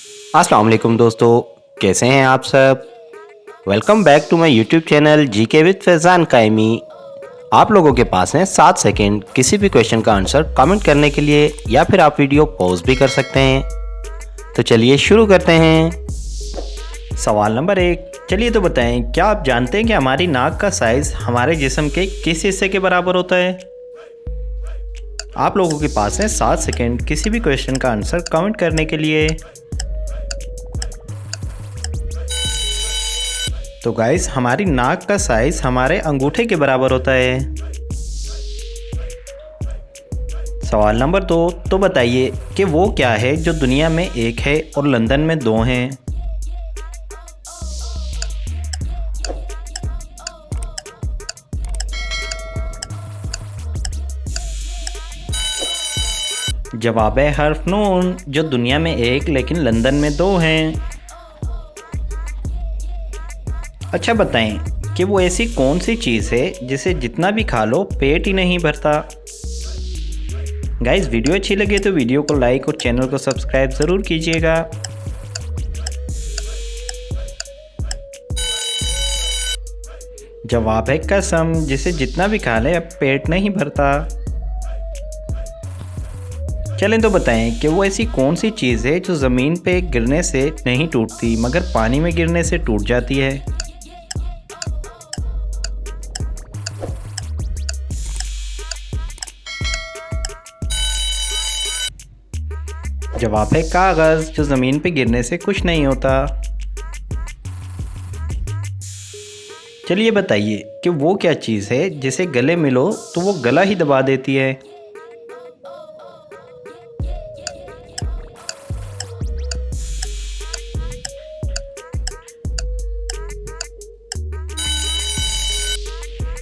अस्सलाम वालेकुम दोस्तों, कैसे हैं आप सब। Welcome back to my YouTube channel GK with Faizan Qayami. आप लोगों के पास हैं 7 सेकंड किसी भी क्वेश्चन का आंसर कमेंट करने के लिए, या फिर आप वीडियो पॉज भी कर सकते हैं। तो चलिए शुरू करते हैं। सवाल नंबर 1, चलिए तो बताएं, क्या आप जानते हैं कि हमारी नाक का साइज़ हमारे जिस्म के किस हिस्से के बराबर होता है। आप लोगों के पास हैं 7 सेकंड किसी भी क्वेश्चन का आंसर कमेंट करने के लिए। तो गाइस, हमारी नाक का साइज हमारे अंगूठे के बराबर होता है। सवाल नंबर 2, तो बताइए कि वो क्या है जो दुनिया में एक है और लंदन में 2 हैं। जवाब है हर्फ नून, जो दुनिया में एक लेकिन लंदन में 2 हैं। अच्छा बताएं कि वो ऐसी कौन सी चीज़ है जिसे जितना भी खा लो पेट ही नहीं भरता। गाइस, वीडियो अच्छी लगे तो वीडियो को लाइक और चैनल को सब्सक्राइब ज़रूर कीजिएगा। जवाब है कसम, जिसे जितना भी खा ले अब पेट नहीं भरता। चलें तो बताएं कि वो ऐसी कौन सी चीज़ है जो ज़मीन पे गिरने से नहीं टूटती मगर पानी में गिरने से टूट जाती है। जवाब है कागज़, जो ज़मीन पे गिरने से कुछ नहीं होता। चलिए बताइए कि वो क्या चीज़ है जिसे गले मिलो तो वो गला ही दबा देती है।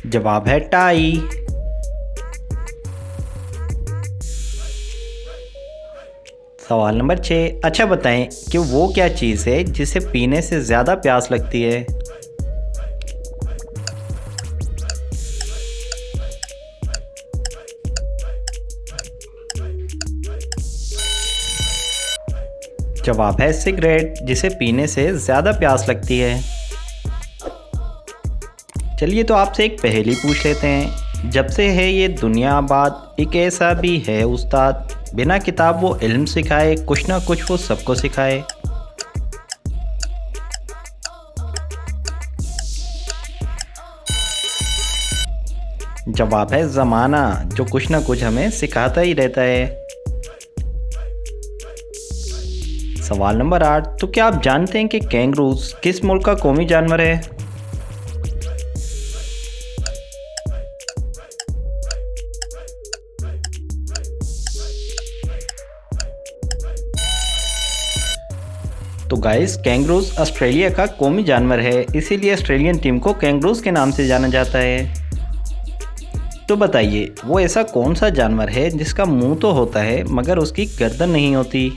जवाब है टाई। सवाल नंबर 6, अच्छा बताएं कि वो क्या चीज़ है जिसे पीने से ज़्यादा प्यास लगती है। जवाब है सिगरेट, जिसे पीने से ज़्यादा प्यास लगती है। चलिए तो आपसे एक पहेली पूछ लेते हैं। जब से है ये दुनिया आबाद, एक ऐसा भी है उस्ताद, बिना किताब वो इल्म सिखाए, कुछ ना कुछ वो सबको सिखाए। जवाब है ज़माना, जो कुछ ना कुछ हमें सिखाता ही रहता है। सवाल नंबर 8, तो क्या आप जानते हैं कि कैंगरूज किस मुल्क का कौमी जानवर है। तो गाइस, कैंगरूज ऑस्ट्रेलिया का कौमी जानवर है, इसीलिए ऑस्ट्रेलियन टीम को कैंगरूज के नाम से जाना जाता है। तो बताइए, वो ऐसा कौन सा जानवर है जिसका मुंह तो होता है मगर उसकी गर्दन नहीं होती।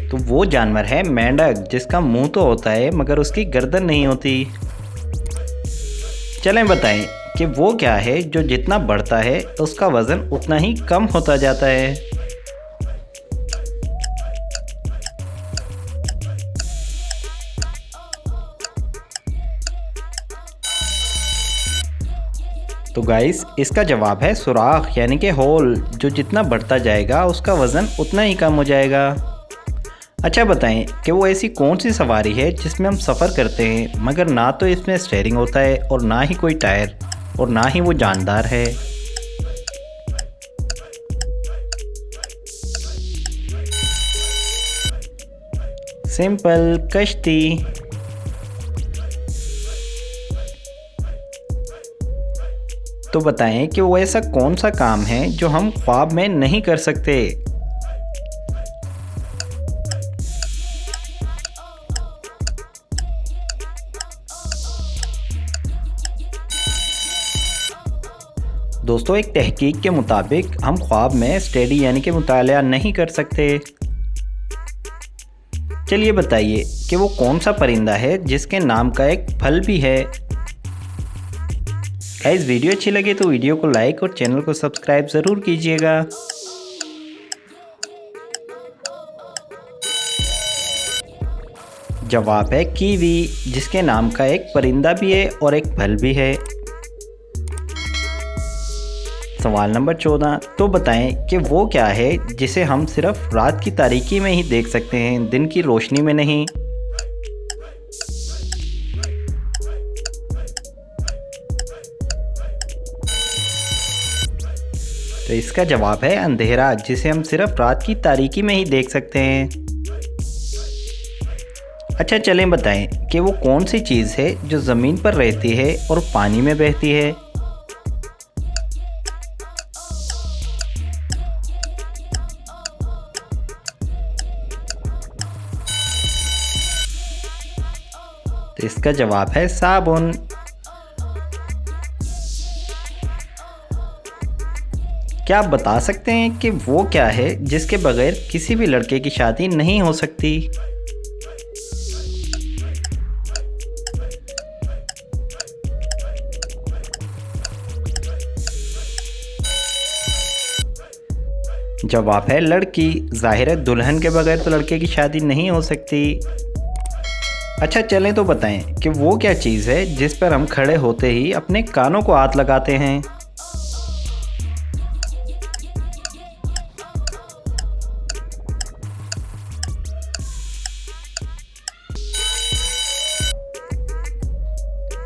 तो वो जानवर है मेंढक, जिसका मुंह तो होता है मगर उसकी गर्दन नहीं होती। चलें बताएं कि वो क्या है जो जितना बढ़ता है उसका वज़न उतना ही कम होता जाता है। तो गाइस, इसका जवाब है सुराख, यानी कि होल, जो जितना बढ़ता जाएगा उसका वज़न उतना ही कम हो जाएगा। अच्छा बताएं कि वो ऐसी कौन सी सवारी है जिसमें हम सफ़र करते हैं मगर ना तो इसमें स्टीयरिंग होता है और ना ही कोई टायर और ना ही वो जानदार है। सिंपल, कश्ती। तो बताएं कि वो ऐसा कौन सा काम है जो हम ख्वाब में नहीं कर सकते। दोस्तों, एक तहकीक के मुताबिक हम ख्वाब में स्टडी यानी कि मुतालिया नहीं कर सकते। चलिए बताइए कि वो कौन सा परिंदा है जिसके नाम का एक फल भी है। गाइस वीडियो अच्छी लगे तो वीडियो को लाइक और चैनल को सब्सक्राइब ज़रूर कीजिएगा। जवाब है कीवी, जिसके नाम का एक परिंदा भी है और एक फल भी है। सवाल नंबर 14, तो बताएं कि वो क्या है जिसे हम सिर्फ रात की तारीकी में ही देख सकते हैं, दिन की रोशनी में नहीं। तो इसका जवाब है अंधेरा, जिसे हम सिर्फ रात की तारीकी में ही देख सकते हैं। अच्छा चलें बताएं कि वो कौन सी चीज़ है जो ज़मीन पर रहती है और पानी में बहती है। तो इसका जवाब है साबुन। क्या आप बता सकते हैं कि वो क्या है जिसके बगैर किसी भी लड़के की शादी नहीं हो सकती। जवाब है लड़की। जाहिर है दुल्हन के बगैर तो लड़के की शादी नहीं हो सकती। अच्छा चलें तो बताएं कि वो क्या चीज़ है जिस पर हम खड़े होते ही अपने कानों को हाथ लगाते हैं।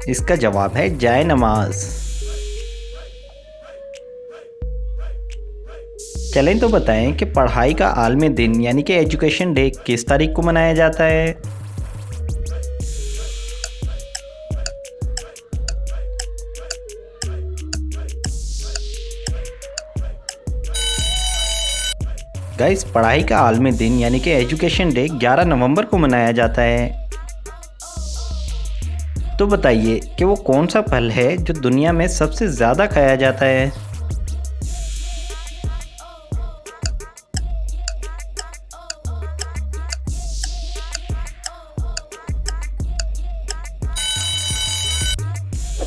इसका जवाब है जाए नमाज। चलें तो बताएं कि पढ़ाई का आलमी दिन यानी कि एजुकेशन डे किस तारीख को मनाया जाता है। गाइस पढ़ाई का आलमी दिन यानी कि एजुकेशन डे 11 नवंबर को मनाया जाता है। तो बताइए कि वो कौन सा फल है जो दुनिया में सबसे ज़्यादा खाया जाता है।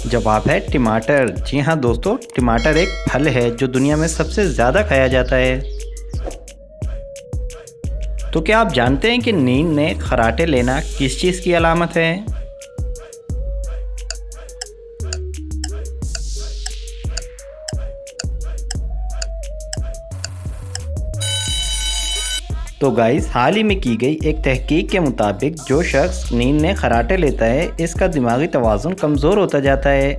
जवाब है टमाटर। जी हाँ दोस्तों, टमाटर एक फल है जो दुनिया में सबसे ज़्यादा खाया जाता है। तो क्या आप जानते हैं कि नींद में खर्राटे लेना किस चीज़ की अलामत है। तो गाइस हाल ही में की गई एक तहकीक के मुताबिक जो शख्स नींद में खर्राटे लेता है इसका दिमागी तवाज़ुन कमज़ोर होता जाता है।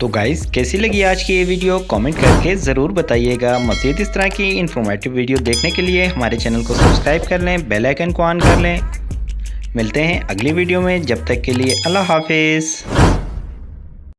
तो गाइस कैसी लगी आज की ये वीडियो कमेंट करके ज़रूर बताइएगा। मज़ीद इस तरह की इन्फॉर्मेटिव वीडियो देखने के लिए हमारे चैनल को सब्सक्राइब कर लें, बेल आइकन को ऑन कर लें। मिलते हैं अगली वीडियो में, जब तक के लिए अल्लाह हाफिज़।